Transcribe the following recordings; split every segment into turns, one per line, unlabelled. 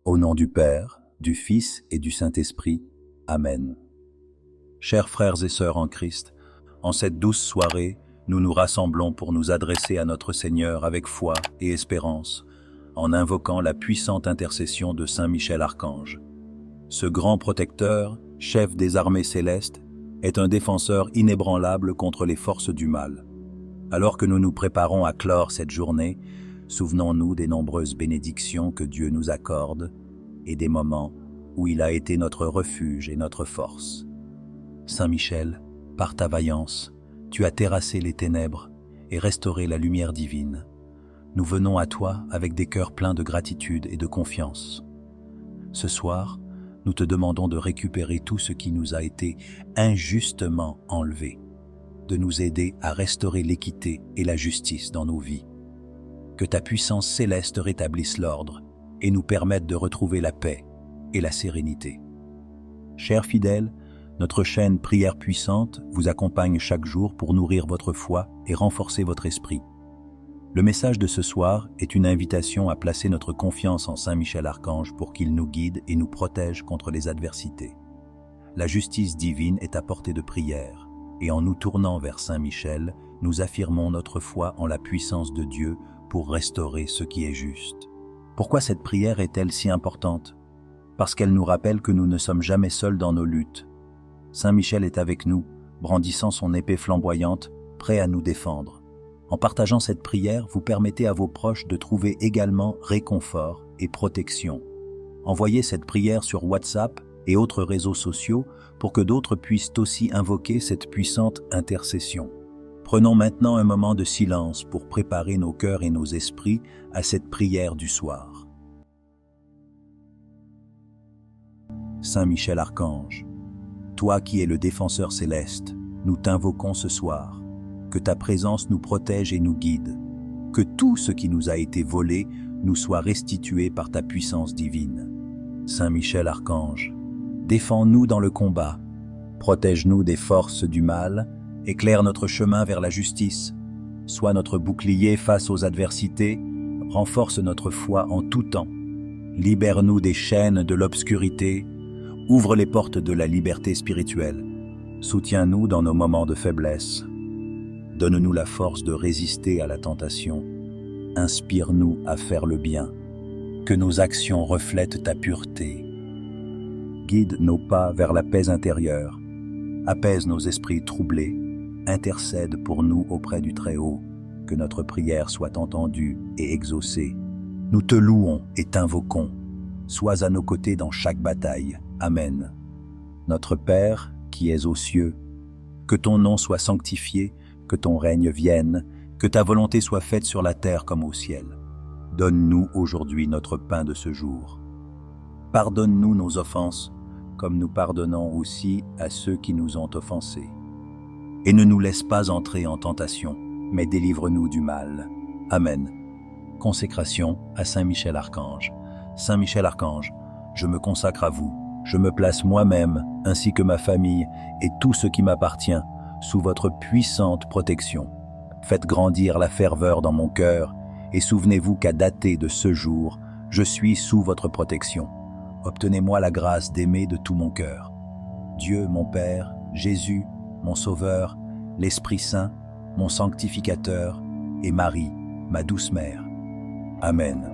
Au nom du Père, du Fils et du Saint-Esprit. Amen. Chers frères et sœurs en Christ, en cette douce soirée, nous nous rassemblons pour nous adresser à notre Seigneur avec foi et espérance, en invoquant la puissante intercession de Saint Michel Archange. Ce grand protecteur, chef des armées célestes, est un défenseur inébranlable contre les forces du mal. Alors que nous nous préparons à clore cette journée, souvenons-nous des nombreuses bénédictions que Dieu nous accorde et des moments où il a été notre refuge et notre force. Saint Michel, par ta vaillance, tu as terrassé les ténèbres et restauré la lumière divine. Nous venons à toi avec des cœurs pleins de gratitude et de confiance. Ce soir, nous te demandons de récupérer tout ce qui nous a été injustement enlevé, de nous aider à restaurer l'équité et la justice dans nos vies. Que ta puissance céleste rétablisse l'ordre et nous permette de retrouver la paix et la sérénité. Chers fidèles, notre chaîne Prière Puissante vous accompagne chaque jour pour nourrir votre foi et renforcer votre esprit. Le message de ce soir est une invitation à placer notre confiance en Saint Michel Archange pour qu'il nous guide et nous protège contre les adversités. La justice divine est à portée de prière, et en nous tournant vers Saint Michel, nous affirmons notre foi en la puissance de Dieu pour restaurer ce qui est juste. Pourquoi cette prière est-elle si importante? Parce qu'elle nous rappelle que nous ne sommes jamais seuls dans nos luttes. Saint Michel est avec nous, brandissant son épée flamboyante, prêt à nous défendre. En partageant cette prière, vous permettez à vos proches de trouver également réconfort et protection. Envoyez cette prière sur WhatsApp et autres réseaux sociaux pour que d'autres puissent aussi invoquer cette puissante intercession. Prenons maintenant un moment de silence pour préparer nos cœurs et nos esprits à cette prière du soir. Saint Michel Archange, toi qui es le défenseur céleste, nous t'invoquons ce soir. Que ta présence nous protège et nous guide. Que tout ce qui nous a été volé nous soit restitué par ta puissance divine. Saint Michel Archange, défends-nous dans le combat. Protège-nous des forces du mal. Éclaire notre chemin vers la justice. Sois notre bouclier face aux adversités. Renforce notre foi en tout temps. Libère-nous des chaînes de l'obscurité. Ouvre les portes de la liberté spirituelle. Soutiens-nous dans nos moments de faiblesse. Donne-nous la force de résister à la tentation. Inspire-nous à faire le bien. Que nos actions reflètent ta pureté. Guide nos pas vers la paix intérieure. Apaise nos esprits troublés. Intercède pour nous auprès du Très-Haut. Que notre prière soit entendue et exaucée. Nous te louons et t'invoquons. Sois à nos côtés dans chaque bataille. Amen. Notre Père, qui es aux cieux, que ton nom soit sanctifié, que ton règne vienne, que ta volonté soit faite sur la terre comme au ciel. Donne-nous aujourd'hui notre pain de ce jour. Pardonne-nous nos offenses, comme nous pardonnons aussi à ceux qui nous ont offensés. Et ne nous laisse pas entrer en tentation, mais délivre-nous du mal. Amen. Consécration à Saint Michel Archange. Saint Michel Archange, je me consacre à vous. Je me place moi-même, ainsi que ma famille et tout ce qui m'appartient, sous votre puissante protection. Faites grandir la ferveur dans mon cœur et souvenez-vous qu'à dater de ce jour, je suis sous votre protection. Obtenez-moi la grâce d'aimer de tout mon cœur. Dieu, mon Père, Jésus, mon Sauveur, l'Esprit Saint, mon Sanctificateur, et Marie, ma douce Mère. Amen.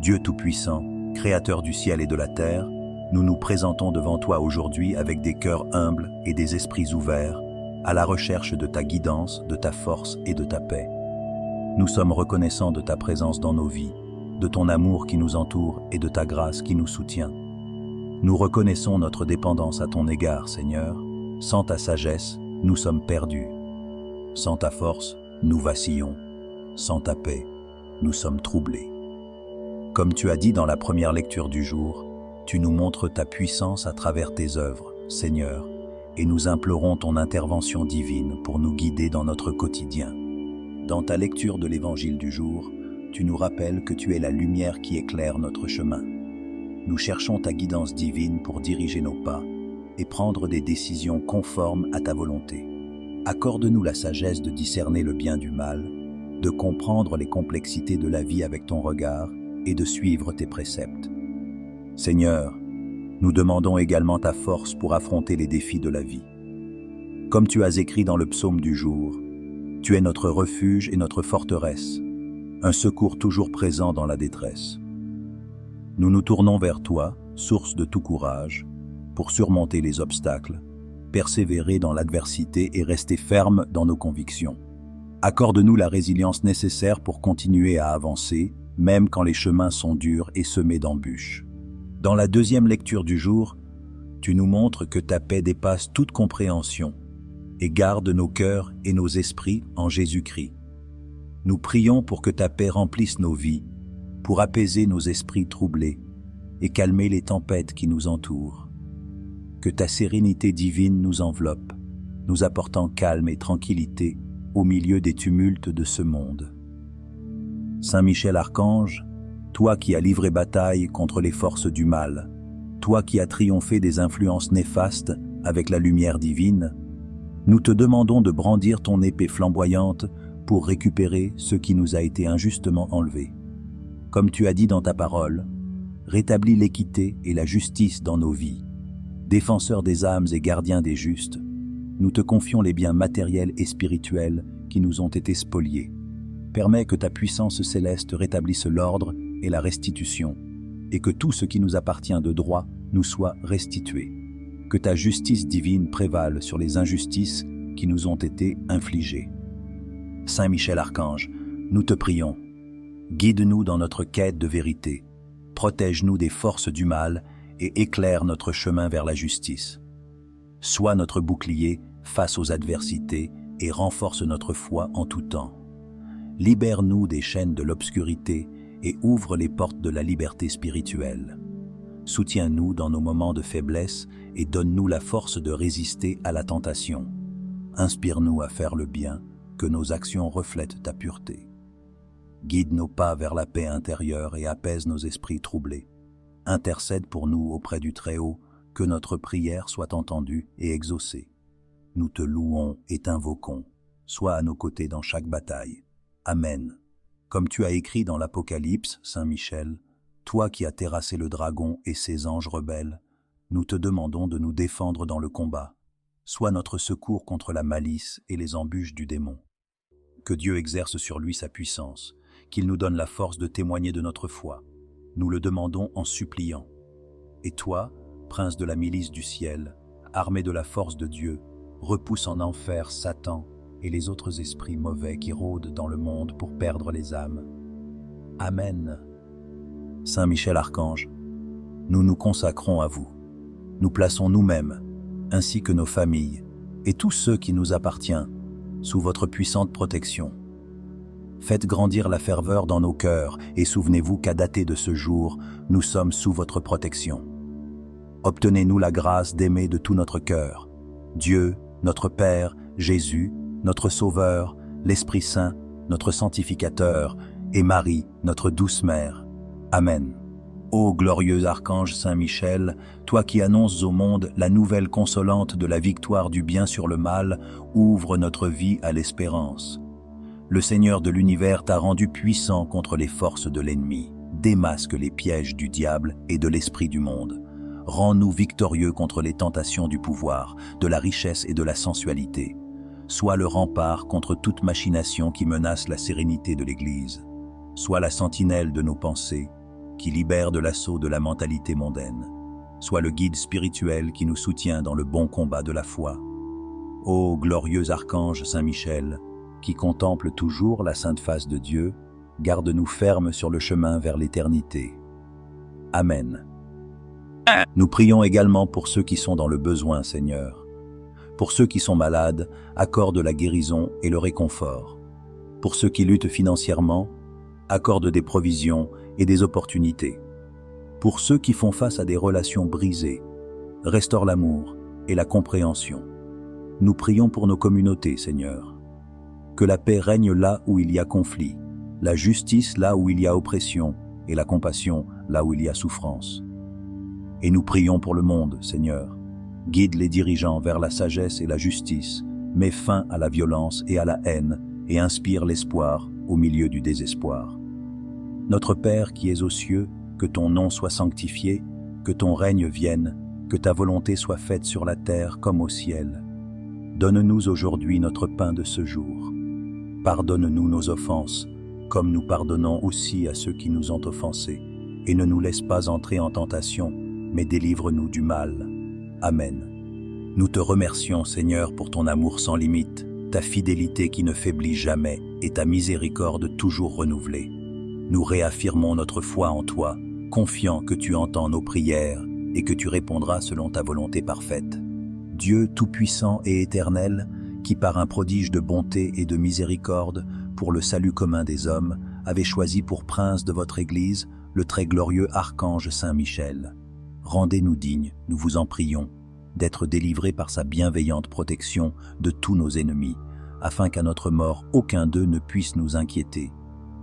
Dieu Tout-Puissant, Créateur du ciel et de la terre, nous nous présentons devant toi aujourd'hui avec des cœurs humbles et des esprits ouverts, à la recherche de ta guidance, de ta force et de ta paix. Nous sommes reconnaissants de ta présence dans nos vies, de ton amour qui nous entoure et de ta grâce qui nous soutient. Nous reconnaissons notre dépendance à ton égard, Seigneur. Sans ta sagesse, nous sommes perdus. Sans ta force, nous vacillons. Sans ta paix, nous sommes troublés. Comme tu as dit dans la première lecture du jour, tu nous montres ta puissance à travers tes œuvres, Seigneur, et nous implorons ton intervention divine pour nous guider dans notre quotidien. Dans ta lecture de l'Évangile du jour, tu nous rappelles que tu es la lumière qui éclaire notre chemin. Nous cherchons ta guidance divine pour diriger nos pas et prendre des décisions conformes à ta volonté. Accorde-nous la sagesse de discerner le bien du mal, de comprendre les complexités de la vie avec ton regard et de suivre tes préceptes. Seigneur, nous demandons également ta force pour affronter les défis de la vie. Comme tu as écrit dans le psaume du jour, tu es notre refuge et notre forteresse, un secours toujours présent dans la détresse. Nous nous tournons vers toi, source de tout courage, pour surmonter les obstacles, persévérer dans l'adversité et rester ferme dans nos convictions. Accorde-nous la résilience nécessaire pour continuer à avancer, même quand les chemins sont durs et semés d'embûches. Dans la deuxième lecture du jour, tu nous montres que ta paix dépasse toute compréhension et garde nos cœurs et nos esprits en Jésus-Christ. Nous prions pour que ta paix remplisse nos vies, pour apaiser nos esprits troublés et calmer les tempêtes qui nous entourent. Que ta sérénité divine nous enveloppe, nous apportant calme et tranquillité au milieu des tumultes de ce monde. Saint Michel Archange, toi qui as livré bataille contre les forces du mal, toi qui as triomphé des influences néfastes avec la lumière divine, nous te demandons de brandir ton épée flamboyante pour récupérer ce qui nous a été injustement enlevé. Comme tu as dit dans ta parole, rétablis l'équité et la justice dans nos vies. Défenseur des âmes et gardien des justes, nous te confions les biens matériels et spirituels qui nous ont été spoliés. Permets que ta puissance céleste rétablisse l'ordre et la restitution, et que tout ce qui nous appartient de droit nous soit restitué. Que ta justice divine prévale sur les injustices qui nous ont été infligées. Saint Michel Archange, nous te prions, guide-nous dans notre quête de vérité, protège-nous des forces du mal et éclaire notre chemin vers la justice. Sois notre bouclier face aux adversités et renforce notre foi en tout temps. Libère-nous des chaînes de l'obscurité et ouvre les portes de la liberté spirituelle. Soutiens-nous dans nos moments de faiblesse et donne-nous la force de résister à la tentation. Inspire-nous à faire le bien, que nos actions reflètent ta pureté. Guide nos pas vers la paix intérieure et apaise nos esprits troublés. Intercède pour nous auprès du Très-Haut, que notre prière soit entendue et exaucée. Nous te louons et t'invoquons, sois à nos côtés dans chaque bataille. Amen. Comme tu as écrit dans l'Apocalypse, Saint Michel, toi qui as terrassé le dragon et ses anges rebelles, nous te demandons de nous défendre dans le combat. Sois notre secours contre la malice et les embûches du démon. Que Dieu exerce sur lui sa puissance, qu'il nous donne la force de témoigner de notre foi. Nous le demandons en suppliant. Et toi, prince de la milice du ciel, armé de la force de Dieu, repousse en enfer Satan et les autres esprits mauvais qui rôdent dans le monde pour perdre les âmes. Amen. Saint Michel Archange, nous nous consacrons à vous. Nous plaçons nous-mêmes, ainsi que nos familles, et tous ceux qui nous appartiennent, sous votre puissante protection. Faites grandir la ferveur dans nos cœurs, et souvenez-vous qu'à dater de ce jour, nous sommes sous votre protection. Obtenez-nous la grâce d'aimer de tout notre cœur, Dieu, notre Père, Jésus, notre Sauveur, l'Esprit Saint, notre Sanctificateur, et Marie, notre douce Mère. Amen. Ô glorieux archange Saint Michel, toi qui annonces au monde la nouvelle consolante de la victoire du bien sur le mal, ouvre notre vie à l'espérance. Le Seigneur de l'univers t'a rendu puissant contre les forces de l'ennemi. Démasque les pièges du diable et de l'esprit du monde. Rends-nous victorieux contre les tentations du pouvoir, de la richesse et de la sensualité. Sois le rempart contre toute machination qui menace la sérénité de l'Église. Sois la sentinelle de nos pensées, qui libère de l'assaut de la mentalité mondaine. Sois le guide spirituel qui nous soutient dans le bon combat de la foi. Ô glorieux archange Saint Michel, qui contemple toujours la sainte face de Dieu, garde-nous fermes sur le chemin vers l'éternité. Amen. Nous prions également pour ceux qui sont dans le besoin, Seigneur. Pour ceux qui sont malades, accorde la guérison et le réconfort. Pour ceux qui luttent financièrement, accorde des provisions et des opportunités. Pour ceux qui font face à des relations brisées, restaure l'amour et la compréhension. Nous prions pour nos communautés, Seigneur. Que la paix règne là où il y a conflit, la justice là où il y a oppression et la compassion là où il y a souffrance. Et nous prions pour le monde, Seigneur. Guide les dirigeants vers la sagesse et la justice, mets fin à la violence et à la haine et inspire l'espoir au milieu du désespoir. Notre Père qui es aux cieux, que ton nom soit sanctifié, que ton règne vienne, que ta volonté soit faite sur la terre comme au ciel. Donne-nous aujourd'hui notre pain de ce jour. Pardonne-nous nos offenses, comme nous pardonnons aussi à ceux qui nous ont offensés. Et ne nous laisse pas entrer en tentation, mais délivre-nous du mal. Amen. Nous te remercions, Seigneur, pour ton amour sans limite, ta fidélité qui ne faiblit jamais et ta miséricorde toujours renouvelée. Nous réaffirmons notre foi en toi, confiants que tu entends nos prières et que tu répondras selon ta volonté parfaite. Dieu tout-puissant et éternel, qui par un prodige de bonté et de miséricorde, pour le salut commun des hommes, avait choisi pour prince de votre Église le très glorieux archange Saint Michel. Rendez-nous dignes, nous vous en prions, d'être délivrés par sa bienveillante protection de tous nos ennemis, afin qu'à notre mort aucun d'eux ne puisse nous inquiéter,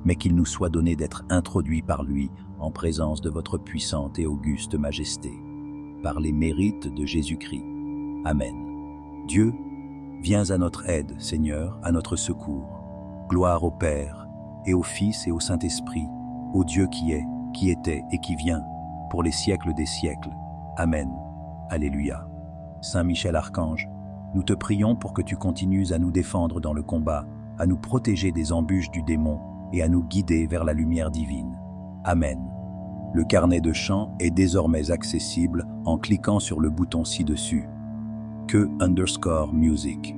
mais qu'il nous soit donné d'être introduits par lui en présence de votre puissante et auguste majesté. Par les mérites de Jésus-Christ. Amen. Dieu, viens à notre aide, Seigneur, à notre secours. Gloire au Père, et au Fils et au Saint-Esprit, au Dieu qui est, qui était et qui vient, pour les siècles des siècles. Amen. Alléluia. Saint Michel Archange, nous te prions pour que tu continues à nous défendre dans le combat, à nous protéger des embûches du démon et à nous guider vers la lumière divine. Amen. Le carnet de chants est désormais accessible en cliquant sur le bouton ci-dessus. Que_music.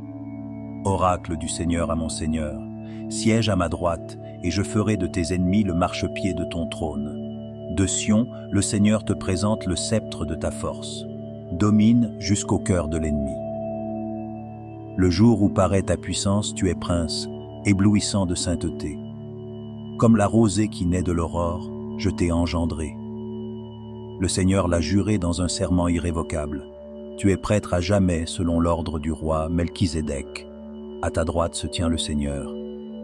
Oracle du Seigneur à mon Seigneur, siège à ma droite, et je ferai de tes ennemis le marchepied de ton trône. De Sion, le Seigneur te présente le sceptre de ta force. Domine jusqu'au cœur de l'ennemi. Le jour où paraît ta puissance, tu es prince, éblouissant de sainteté. Comme la rosée qui naît de l'aurore, je t'ai engendré. Le Seigneur l'a juré dans un serment irrévocable. Tu es prêtre à jamais selon l'ordre du roi Melchizedek. À ta droite se tient le Seigneur.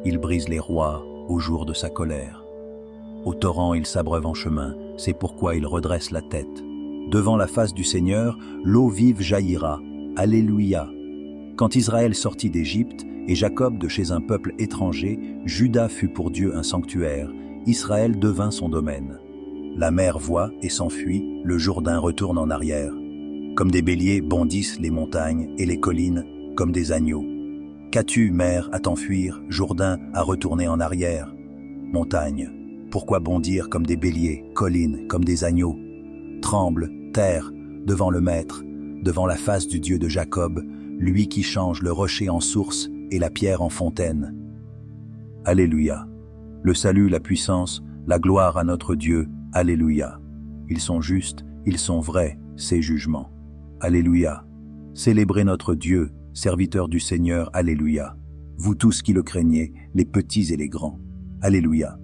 Il brise les rois au jour de sa colère. Au torrent il s'abreuve en chemin, c'est pourquoi il redresse la tête. Devant la face du Seigneur, l'eau vive jaillira. Alléluia. Quand Israël sortit d'Égypte, et Jacob de chez un peuple étranger, Juda fut pour Dieu un sanctuaire, Israël devint son domaine. La mer voit et s'enfuit, le Jourdain retourne en arrière. Comme des béliers bondissent les montagnes et les collines, comme des agneaux. Qu'as-tu, mer, à t'enfuir, Jourdain, à retourner en arrière? Montagne, pourquoi bondir comme des béliers, collines, comme des agneaux? Tremble, terre, devant le Maître, devant la face du Dieu de Jacob, lui qui change le rocher en source et la pierre en fontaine. Alléluia. Le salut, la puissance, la gloire à notre Dieu. Alléluia. Ils sont justes, ils sont vrais, ses jugements. Alléluia. Célébrez notre Dieu, serviteur du Seigneur. Alléluia. Vous tous qui le craignez, les petits et les grands. Alléluia.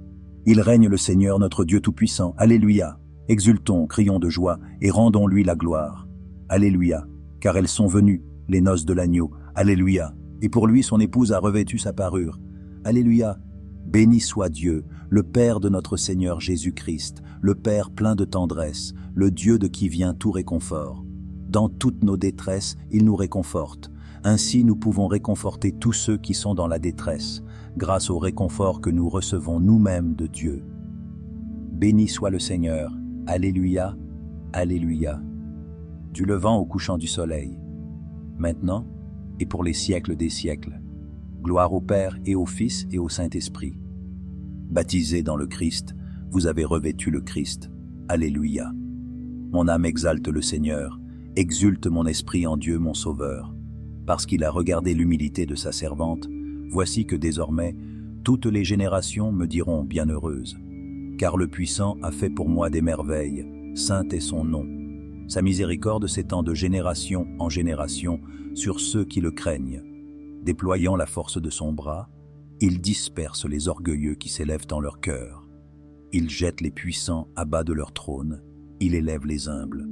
Il règne le Seigneur, notre Dieu tout-puissant. Alléluia. Exultons, crions de joie et rendons-lui la gloire. Alléluia. Car elles sont venues, les noces de l'agneau. Alléluia. Et pour lui, son épouse a revêtu sa parure. Alléluia. Béni soit Dieu, le Père de notre Seigneur Jésus-Christ, le Père plein de tendresse, le Dieu de qui vient tout réconfort. Dans toutes nos détresses, il nous réconforte. Ainsi, nous pouvons réconforter tous ceux qui sont dans la détresse, grâce au réconfort que nous recevons nous-mêmes de Dieu. Béni soit le Seigneur. Alléluia. Alléluia. Du levant au couchant du soleil. Maintenant, et pour les siècles des siècles. Gloire au Père et au Fils et au Saint-Esprit. Baptisés dans le Christ, vous avez revêtu le Christ. Alléluia. Mon âme exalte le Seigneur, exulte mon esprit en Dieu mon Sauveur. Parce qu'il a regardé l'humilité de sa servante, voici que désormais, toutes les générations me diront bienheureuse. Car le Puissant a fait pour moi des merveilles, saint est son nom. Sa miséricorde s'étend de génération en génération sur ceux qui le craignent. Déployant la force de son bras, il disperse les orgueilleux qui s'élèvent en leur cœur. Il jette les puissants à bas de leur trône, il élève les humbles.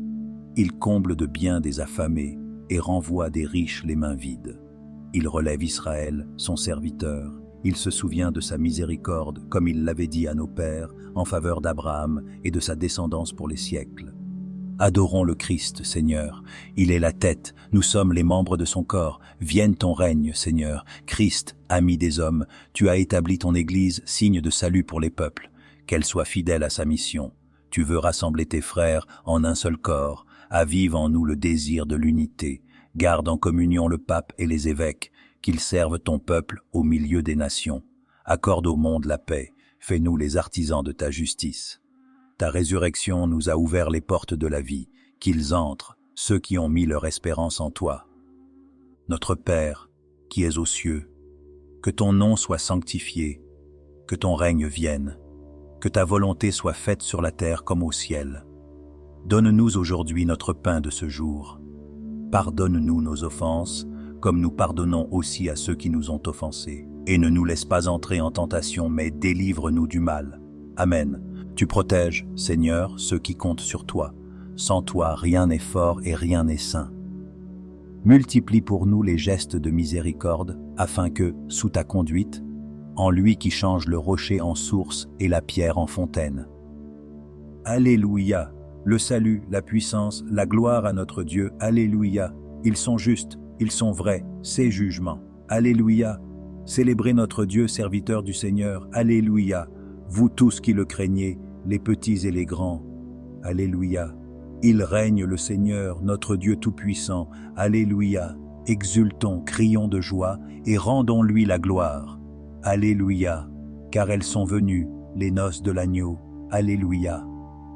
Il comble de bien des affamés et renvoie des riches les mains vides. Il relève Israël, son serviteur. Il se souvient de sa miséricorde, comme il l'avait dit à nos pères, en faveur d'Abraham et de sa descendance pour les siècles. Adorons le Christ, Seigneur. Il est la tête, nous sommes les membres de son corps. Vienne ton règne, Seigneur. Christ, ami des hommes, tu as établi ton Église, signe de salut pour les peuples. Qu'elle soit fidèle à sa mission. Tu veux rassembler tes frères en un seul corps, avive en nous le désir de l'unité, garde en communion le pape et les évêques, qu'ils servent ton peuple au milieu des nations. Accorde au monde la paix, fais-nous les artisans de ta justice. Ta résurrection nous a ouvert les portes de la vie, qu'ils entrent, ceux qui ont mis leur espérance en toi. Notre Père, qui es aux cieux, que ton nom soit sanctifié, que ton règne vienne, que ta volonté soit faite sur la terre comme au ciel. Donne-nous aujourd'hui notre pain de ce jour. Pardonne-nous nos offenses, comme nous pardonnons aussi à ceux qui nous ont offensés. Et ne nous laisse pas entrer en tentation, mais délivre-nous du mal. Amen. Tu protèges, Seigneur, ceux qui comptent sur toi. Sans toi, rien n'est fort et rien n'est saint. Multiplie pour nous les gestes de miséricorde, afin que, sous ta conduite, en lui qui change le rocher en source et la pierre en fontaine. Alléluia! Le salut, la puissance, la gloire à notre Dieu. Alléluia! Ils sont justes, ils sont vrais, ses jugements. Alléluia! Célébrez notre Dieu, serviteur du Seigneur. Alléluia! Vous tous qui le craignez, les petits et les grands. Alléluia! Il règne le Seigneur, notre Dieu tout-puissant. Alléluia! Exultons, crions de joie et rendons-lui la gloire. Alléluia! Car elles sont venues, les noces de l'agneau. Alléluia!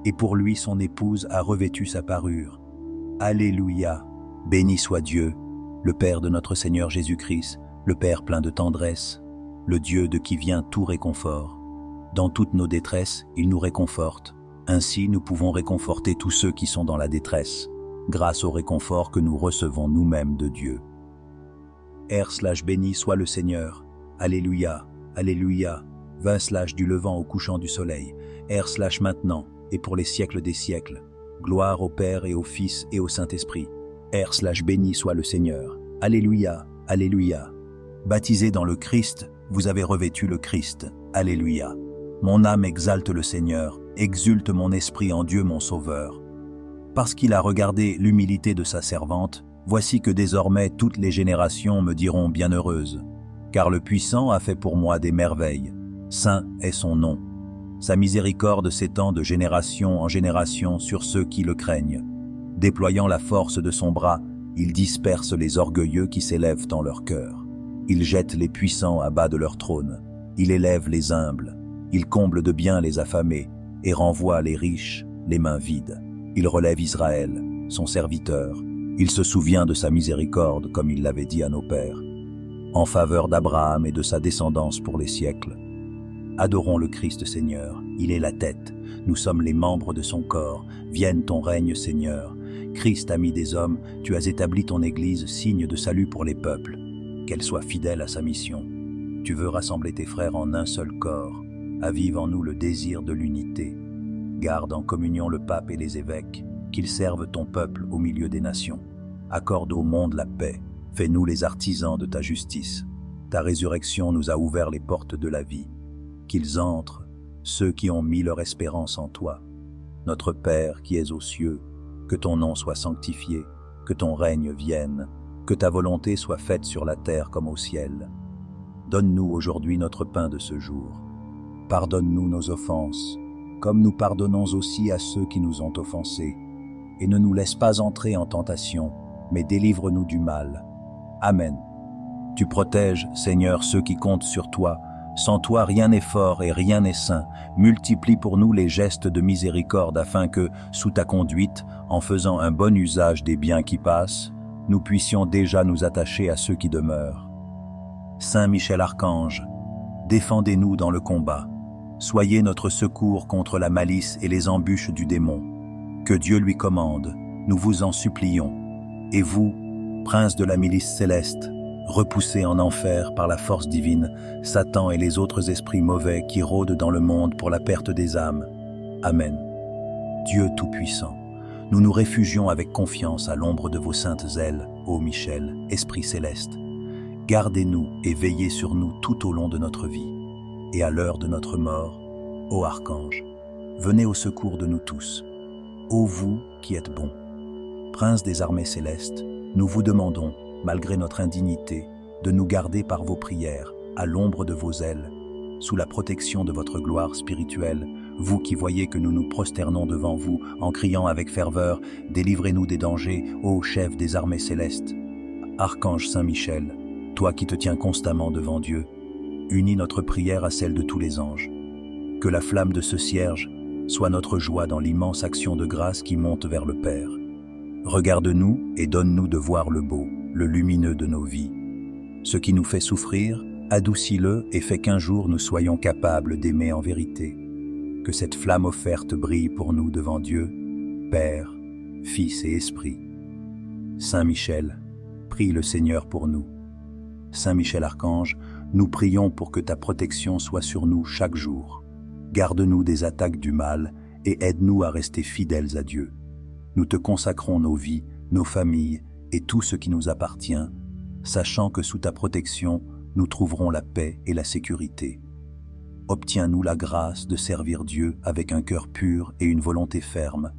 Et pour lui son épouse a revêtu sa parure. Alléluia! Béni soit Dieu, le Père de notre Seigneur Jésus-Christ, le Père plein de tendresse, le Dieu de qui vient tout réconfort. Dans toutes nos détresses, il nous réconforte. Ainsi, nous pouvons réconforter tous ceux qui sont dans la détresse, grâce au réconfort que nous recevons nous-mêmes de Dieu. Béni soit le Seigneur. Alléluia, Alléluia. Du levant au couchant du soleil. Maintenant, et pour les siècles des siècles. Gloire au Père et au Fils et au Saint-Esprit. Béni soit le Seigneur. Alléluia, Alléluia. Baptisés dans le Christ, vous avez revêtu le Christ. Alléluia. Mon âme exalte le Seigneur, exulte mon esprit en Dieu mon Sauveur. Parce qu'il a regardé l'humilité de sa servante, voici que désormais toutes les générations me diront bienheureuse. Car le Puissant a fait pour moi des merveilles. Saint est son nom. Sa miséricorde s'étend de génération en génération sur ceux qui le craignent. Déployant la force de son bras, il disperse les orgueilleux qui s'élèvent en leur cœur. Il jette les puissants à bas de leur trône. Il élève les humbles. Il comble de bien les affamés et renvoie les riches, les mains vides. Il relève Israël, son serviteur. Il se souvient de sa miséricorde comme il l'avait dit à nos pères, en faveur d'Abraham et de sa descendance pour les siècles. Adorons le Christ Seigneur, il est la tête, nous sommes les membres de son corps. Vienne ton règne Seigneur. Christ, ami des hommes, tu as établi ton Église, signe de salut pour les peuples. Qu'elle soit fidèle à sa mission. Tu veux rassembler tes frères en un seul corps. Avive en nous le désir de l'unité. Garde en communion le pape et les évêques, qu'ils servent ton peuple au milieu des nations. Accorde au monde la paix, fais-nous les artisans de ta justice. Ta résurrection nous a ouvert les portes de la vie. Qu'ils entrent, ceux qui ont mis leur espérance en toi. Notre Père qui es aux cieux, que ton nom soit sanctifié, que ton règne vienne, que ta volonté soit faite sur la terre comme au ciel. Donne-nous aujourd'hui notre pain de ce jour. Pardonne-nous nos offenses, comme nous pardonnons aussi à ceux qui nous ont offensés. Et ne nous laisse pas entrer en tentation, mais délivre-nous du mal. Amen. Tu protèges, Seigneur, ceux qui comptent sur toi. Sans toi, rien n'est fort et rien n'est saint. Multiplie pour nous les gestes de miséricorde afin que, sous ta conduite, en faisant un bon usage des biens qui passent, nous puissions déjà nous attacher à ceux qui demeurent. Saint Michel Archange, défendez-nous dans le combat. Soyez notre secours contre la malice et les embûches du démon. Que Dieu lui commande, nous vous en supplions. Et vous, prince de la milice céleste, repoussez en enfer par la force divine Satan et les autres esprits mauvais qui rôdent dans le monde pour la perte des âmes. Amen. Dieu Tout-Puissant, nous nous réfugions avec confiance à l'ombre de vos saintes ailes, ô Michel, Esprit céleste. Gardez-nous et veillez sur nous tout au long de notre vie. Et à l'heure de notre mort, ô Archange, venez au secours de nous tous. Ô vous qui êtes bons, Prince des armées célestes, nous vous demandons, malgré notre indignité, de nous garder par vos prières, à l'ombre de vos ailes, sous la protection de votre gloire spirituelle, vous qui voyez que nous nous prosternons devant vous en criant avec ferveur, délivrez-nous des dangers, ô chef des armées célestes. Archange Saint-Michel, toi qui te tiens constamment devant Dieu, unis notre prière à celle de tous les anges. Que la flamme de ce cierge soit notre joie dans l'immense action de grâce qui monte vers le Père. Regarde-nous et donne-nous de voir le beau, le lumineux de nos vies. Ce qui nous fait souffrir, adoucis-le et fais qu'un jour nous soyons capables d'aimer en vérité. Que cette flamme offerte brille pour nous devant Dieu, Père, Fils et Esprit. Saint Michel, prie le Seigneur pour nous. Saint Michel Archange, nous prions pour que ta protection soit sur nous chaque jour. Garde-nous des attaques du mal et aide-nous à rester fidèles à Dieu. Nous te consacrons nos vies, nos familles et tout ce qui nous appartient, sachant que sous ta protection, nous trouverons la paix et la sécurité. Obtiens-nous la grâce de servir Dieu avec un cœur pur et une volonté ferme,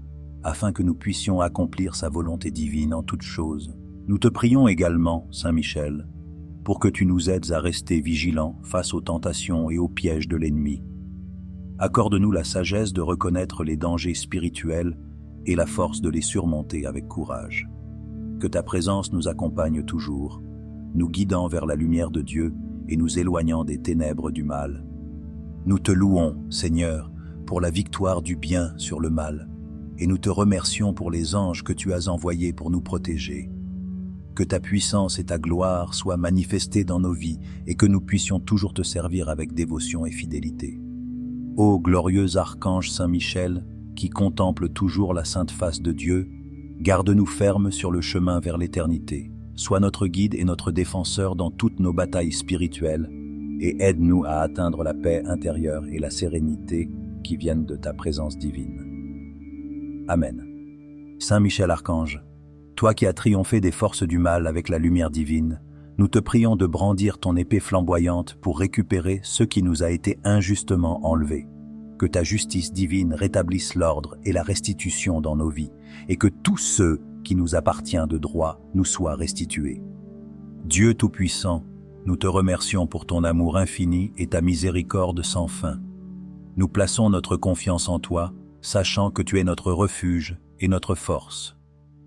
afin que nous puissions accomplir sa volonté divine en toutes choses. Nous te prions également, Saint Michel, pour que tu nous aides à rester vigilants face aux tentations et aux pièges de l'ennemi. Accorde-nous la sagesse de reconnaître les dangers spirituels et la force de les surmonter avec courage. Que ta présence nous accompagne toujours, nous guidant vers la lumière de Dieu et nous éloignant des ténèbres du mal. Nous te louons, Seigneur, pour la victoire du bien sur le mal, et nous te remercions pour les anges que tu as envoyés pour nous protéger. Que ta puissance et ta gloire soient manifestées dans nos vies et que nous puissions toujours te servir avec dévotion et fidélité. Ô glorieux archange Saint-Michel, qui contemple toujours la sainte face de Dieu, garde-nous fermes sur le chemin vers l'éternité. Sois notre guide et notre défenseur dans toutes nos batailles spirituelles et aide-nous à atteindre la paix intérieure et la sérénité qui viennent de ta présence divine. Amen. Saint Michel Archange, toi qui as triomphé des forces du mal avec la lumière divine, nous te prions de brandir ton épée flamboyante pour récupérer ce qui nous a été injustement enlevé. Que ta justice divine rétablisse l'ordre et la restitution dans nos vies, et que tous ceux qui nous appartiennent de droit nous soient restitués. Dieu Tout-Puissant, nous te remercions pour ton amour infini et ta miséricorde sans fin. Nous plaçons notre confiance en toi, sachant que tu es notre refuge et notre force.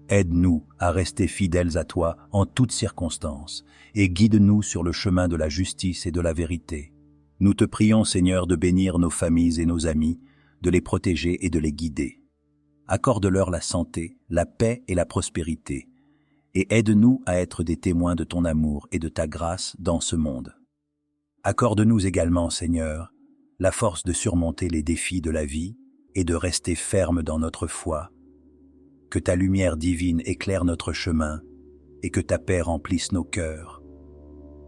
Aide-nous à rester fidèles à toi en toutes circonstances, et guide-nous sur le chemin de la justice et de la vérité. Nous te prions, Seigneur, de bénir nos familles et nos amis, de les protéger et de les guider. Accorde-leur la santé, la paix et la prospérité, et aide-nous à être des témoins de ton amour et de ta grâce dans ce monde. Accorde-nous également, Seigneur, la force de surmonter les défis de la vie et de rester fermes dans notre foi. Que ta lumière divine éclaire notre chemin et que ta paix remplisse nos cœurs.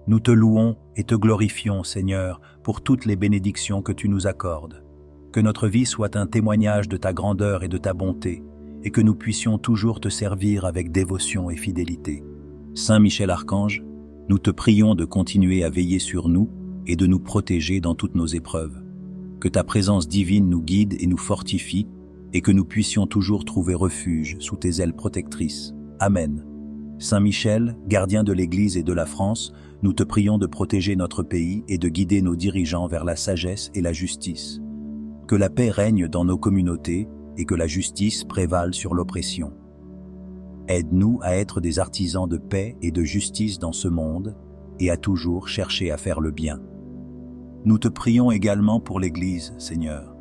Nous te louons et te glorifions, Seigneur, pour toutes les bénédictions que tu nous accordes. Que notre vie soit un témoignage de ta grandeur et de ta bonté, et que nous puissions toujours te servir avec dévotion et fidélité. Saint Michel Archange, nous te prions de continuer à veiller sur nous et de nous protéger dans toutes nos épreuves. Que ta présence divine nous guide et nous fortifie, et que nous puissions toujours trouver refuge sous tes ailes protectrices. Amen. Saint Michel, gardien de l'Église et de la France, nous te prions de protéger notre pays et de guider nos dirigeants vers la sagesse et la justice. Que la paix règne dans nos communautés et que la justice prévale sur l'oppression. Aide-nous à être des artisans de paix et de justice dans ce monde et à toujours chercher à faire le bien. Nous te prions également pour l'Église, Seigneur.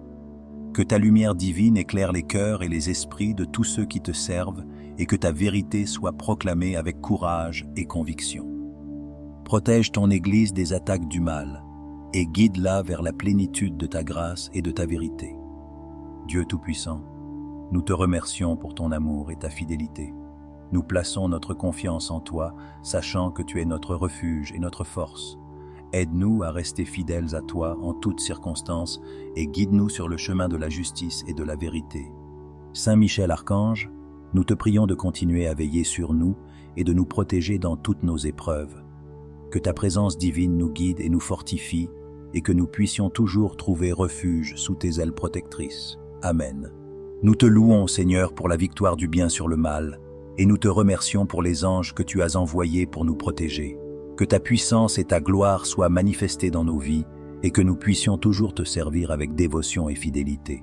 Que ta lumière divine éclaire les cœurs et les esprits de tous ceux qui te servent et que ta vérité soit proclamée avec courage et conviction. Protège ton Église des attaques du mal et guide-la vers la plénitude de ta grâce et de ta vérité. Dieu Tout-Puissant, nous te remercions pour ton amour et ta fidélité. Nous plaçons notre confiance en toi, sachant que tu es notre refuge et notre force. Aide-nous à rester fidèles à toi en toutes circonstances et guide-nous sur le chemin de la justice et de la vérité. Saint Michel Archange, nous te prions de continuer à veiller sur nous et de nous protéger dans toutes nos épreuves. Que ta présence divine nous guide et nous fortifie et que nous puissions toujours trouver refuge sous tes ailes protectrices. Amen. Nous te louons, Seigneur, pour la victoire du bien sur le mal et nous te remercions pour les anges que tu as envoyés pour nous protéger. Que ta puissance et ta gloire soient manifestées dans nos vies et que nous puissions toujours te servir avec dévotion et fidélité.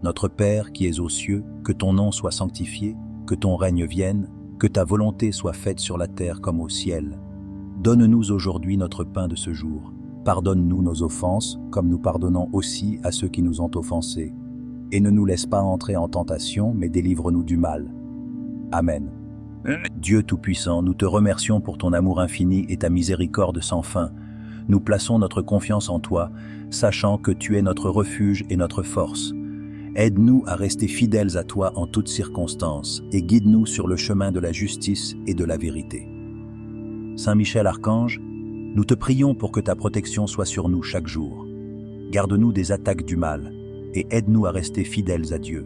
Notre Père qui es aux cieux, que ton nom soit sanctifié, que ton règne vienne, que ta volonté soit faite sur la terre comme au ciel. Donne-nous aujourd'hui notre pain de ce jour. Pardonne-nous nos offenses, comme nous pardonnons aussi à ceux qui nous ont offensés. Et ne nous laisse pas entrer en tentation, mais délivre-nous du mal. Amen. Dieu Tout-Puissant, nous te remercions pour ton amour infini et ta miséricorde sans fin. Nous plaçons notre confiance en toi, sachant que tu es notre refuge et notre force. Aide-nous à rester fidèles à toi en toutes circonstances et guide-nous sur le chemin de la justice et de la vérité. Saint Michel Archange, nous te prions pour que ta protection soit sur nous chaque jour. Garde-nous des attaques du mal et aide-nous à rester fidèles à Dieu.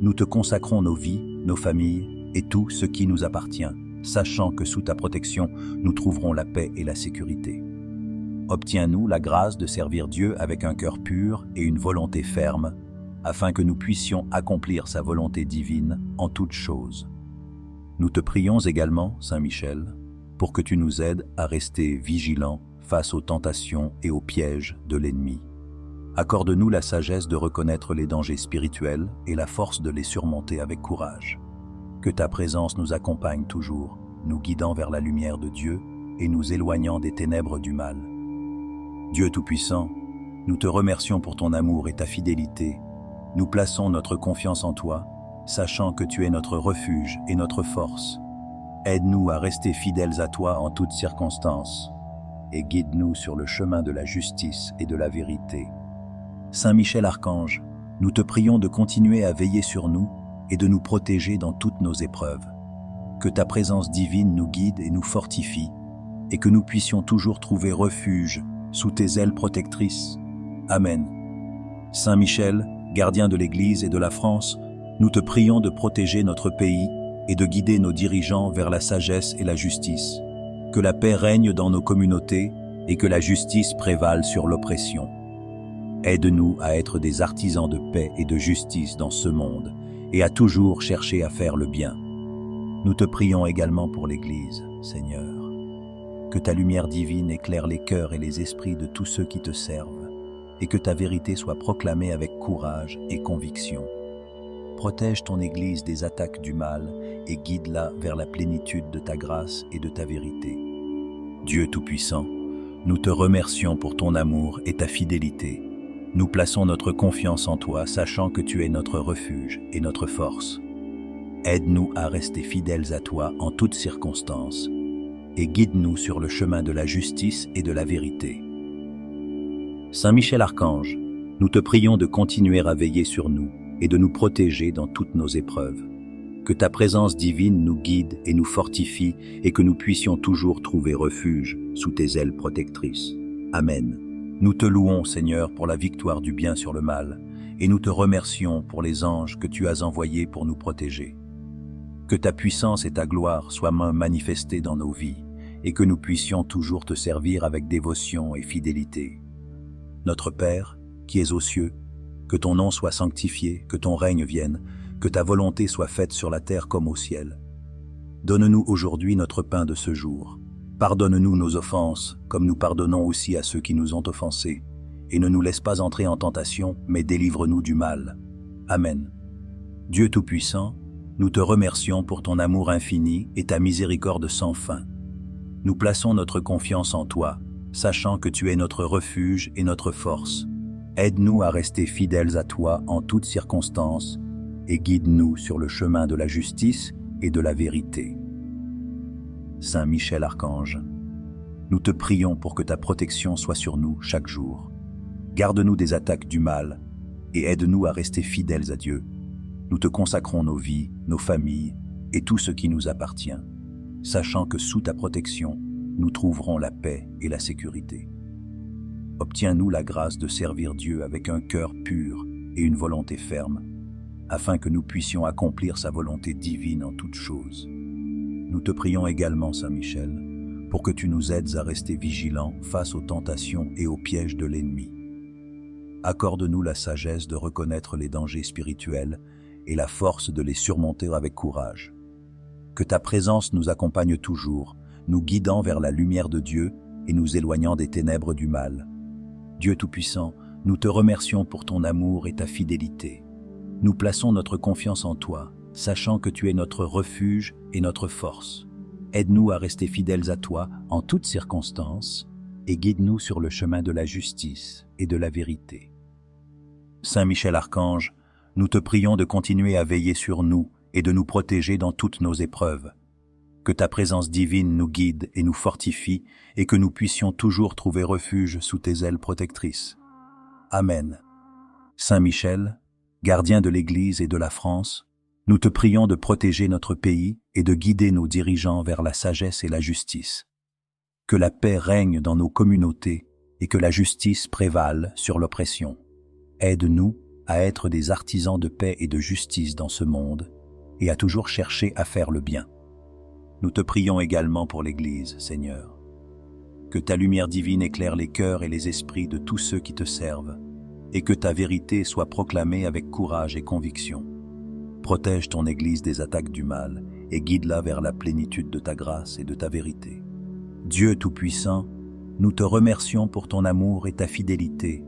Nous te consacrons nos vies, nos familles et tout ce qui nous appartient, sachant que sous ta protection, nous trouverons la paix et la sécurité. Obtiens-nous la grâce de servir Dieu avec un cœur pur et une volonté ferme, afin que nous puissions accomplir sa volonté divine en toutes choses. Nous te prions également, Saint Michel, pour que tu nous aides à rester vigilants face aux tentations et aux pièges de l'ennemi. Accorde-nous la sagesse de reconnaître les dangers spirituels et la force de les surmonter avec courage. Que ta présence nous accompagne toujours, nous guidant vers la lumière de Dieu et nous éloignant des ténèbres du mal. Dieu Tout-Puissant, nous te remercions pour ton amour et ta fidélité. Nous plaçons notre confiance en toi, sachant que tu es notre refuge et notre force. Aide-nous à rester fidèles à toi en toutes circonstances et guide-nous sur le chemin de la justice et de la vérité. Saint Michel Archange, nous te prions de continuer à veiller sur nous et de nous protéger dans toutes nos épreuves. Que ta présence divine nous guide et nous fortifie et que nous puissions toujours trouver refuge sous tes ailes protectrices. Amen. Saint Michel, gardien de l'Église et de la France, nous te prions de protéger notre pays et de guider nos dirigeants vers la sagesse et la justice. Que la paix règne dans nos communautés et que la justice prévale sur l'oppression. Aide-nous à être des artisans de paix et de justice dans ce monde et à toujours chercher à faire le bien. Nous te prions également pour l'Église, Seigneur. Que ta lumière divine éclaire les cœurs et les esprits de tous ceux qui te servent et que ta vérité soit proclamée avec courage et conviction. Protège ton Église des attaques du mal et guide-la vers la plénitude de ta grâce et de ta vérité. Dieu Tout-Puissant, nous te remercions pour ton amour et ta fidélité. Nous plaçons notre confiance en toi, sachant que tu es notre refuge et notre force. Aide-nous à rester fidèles à toi en toutes circonstances et guide-nous sur le chemin de la justice et de la vérité. Saint Michel Archange, nous te prions de continuer à veiller sur nous et de nous protéger dans toutes nos épreuves. Que ta présence divine nous guide et nous fortifie et que nous puissions toujours trouver refuge sous tes ailes protectrices. Amen. Nous te louons, Seigneur, pour la victoire du bien sur le mal et nous te remercions pour les anges que tu as envoyés pour nous protéger. Que ta puissance et ta gloire soient manifestées dans nos vies et que nous puissions toujours te servir avec dévotion et fidélité. Notre Père, qui es aux cieux, que ton nom soit sanctifié, que ton règne vienne, que ta volonté soit faite sur la terre comme au ciel. Donne-nous aujourd'hui notre pain de ce jour. Pardonne-nous nos offenses, comme nous pardonnons aussi à ceux qui nous ont offensés, et ne nous laisse pas entrer en tentation, mais délivre-nous du mal. Amen. Dieu Tout-Puissant, nous te remercions pour ton amour infini et ta miséricorde sans fin. Nous plaçons notre confiance en toi, sachant que tu es notre refuge et notre force. Aide-nous à rester fidèles à toi en toutes circonstances et guide-nous sur le chemin de la justice et de la vérité. Saint Michel Archange, nous te prions pour que ta protection soit sur nous chaque jour. Garde-nous des attaques du mal et aide-nous à rester fidèles à Dieu. Nous te consacrons nos vies, nos familles et tout ce qui nous appartient, sachant que sous ta protection, nous trouverons la paix et la sécurité. Obtiens-nous la grâce de servir Dieu avec un cœur pur et une volonté ferme, afin que nous puissions accomplir sa volonté divine en toutes choses. Nous te prions également, Saint Michel, pour que tu nous aides à rester vigilants face aux tentations et aux pièges de l'ennemi. Accorde-nous la sagesse de reconnaître les dangers spirituels et la force de les surmonter avec courage. Que ta présence nous accompagne toujours, nous guidant vers la lumière de Dieu et nous éloignant des ténèbres du mal. Dieu Tout-Puissant, nous te remercions pour ton amour et ta fidélité. Nous plaçons notre confiance en toi, sachant que tu es notre refuge et notre force. Aide-nous à rester fidèles à toi en toutes circonstances et guide-nous sur le chemin de la justice et de la vérité. Saint Michel Archange, nous te prions de continuer à veiller sur nous et de nous protéger dans toutes nos épreuves. Que ta présence divine nous guide et nous fortifie et que nous puissions toujours trouver refuge sous tes ailes protectrices. Amen. Saint Michel, gardien de l'Église et de la France, nous te prions de protéger notre pays et de guider nos dirigeants vers la sagesse et la justice. Que la paix règne dans nos communautés et que la justice prévale sur l'oppression. Aide-nous à être des artisans de paix et de justice dans ce monde et à toujours chercher à faire le bien. Nous te prions également pour l'Église, Seigneur. Que ta lumière divine éclaire les cœurs et les esprits de tous ceux qui te servent, et que ta vérité soit proclamée avec courage et conviction. Protège ton Église des attaques du mal et guide-la vers la plénitude de ta grâce et de ta vérité. Dieu Tout-Puissant, nous te remercions pour ton amour et ta fidélité.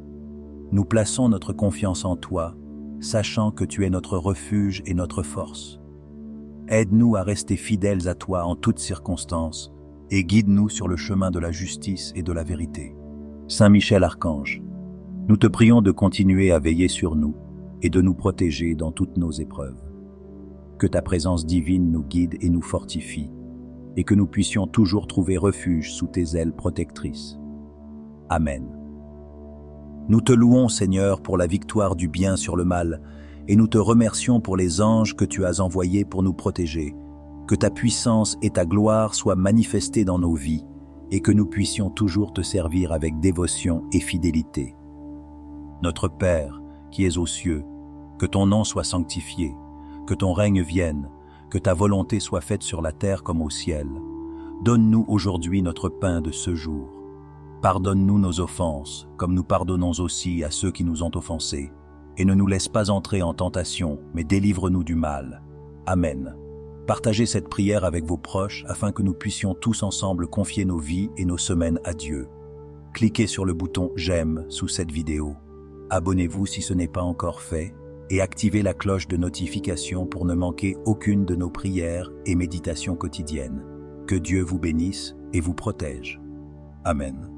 Nous plaçons notre confiance en toi, sachant que tu es notre refuge et notre force. Aide-nous à rester fidèles à toi en toutes circonstances et guide-nous sur le chemin de la justice et de la vérité. Saint Michel Archange, nous te prions de continuer à veiller sur nous et de nous protéger dans toutes nos épreuves. Que ta présence divine nous guide et nous fortifie, et que nous puissions toujours trouver refuge sous tes ailes protectrices. Amen. Nous te louons, Seigneur, pour la victoire du bien sur le mal, et nous te remercions pour les anges que tu as envoyés pour nous protéger. Que ta puissance et ta gloire soient manifestées dans nos vies, et que nous puissions toujours te servir avec dévotion et fidélité. Notre Père, qui es aux cieux, que ton nom soit sanctifié, que ton règne vienne, que ta volonté soit faite sur la terre comme au ciel. Donne-nous aujourd'hui notre pain de ce jour. Pardonne-nous nos offenses, comme nous pardonnons aussi à ceux qui nous ont offensés. Et ne nous laisse pas entrer en tentation, mais délivre-nous du mal. Amen. Partagez cette prière avec vos proches afin que nous puissions tous ensemble confier nos vies et nos semaines à Dieu. Cliquez sur le bouton « J'aime » sous cette vidéo. Abonnez-vous si ce n'est pas encore fait et activez la cloche de notification pour ne manquer aucune de nos prières et méditations quotidiennes. Que Dieu vous bénisse et vous protège. Amen.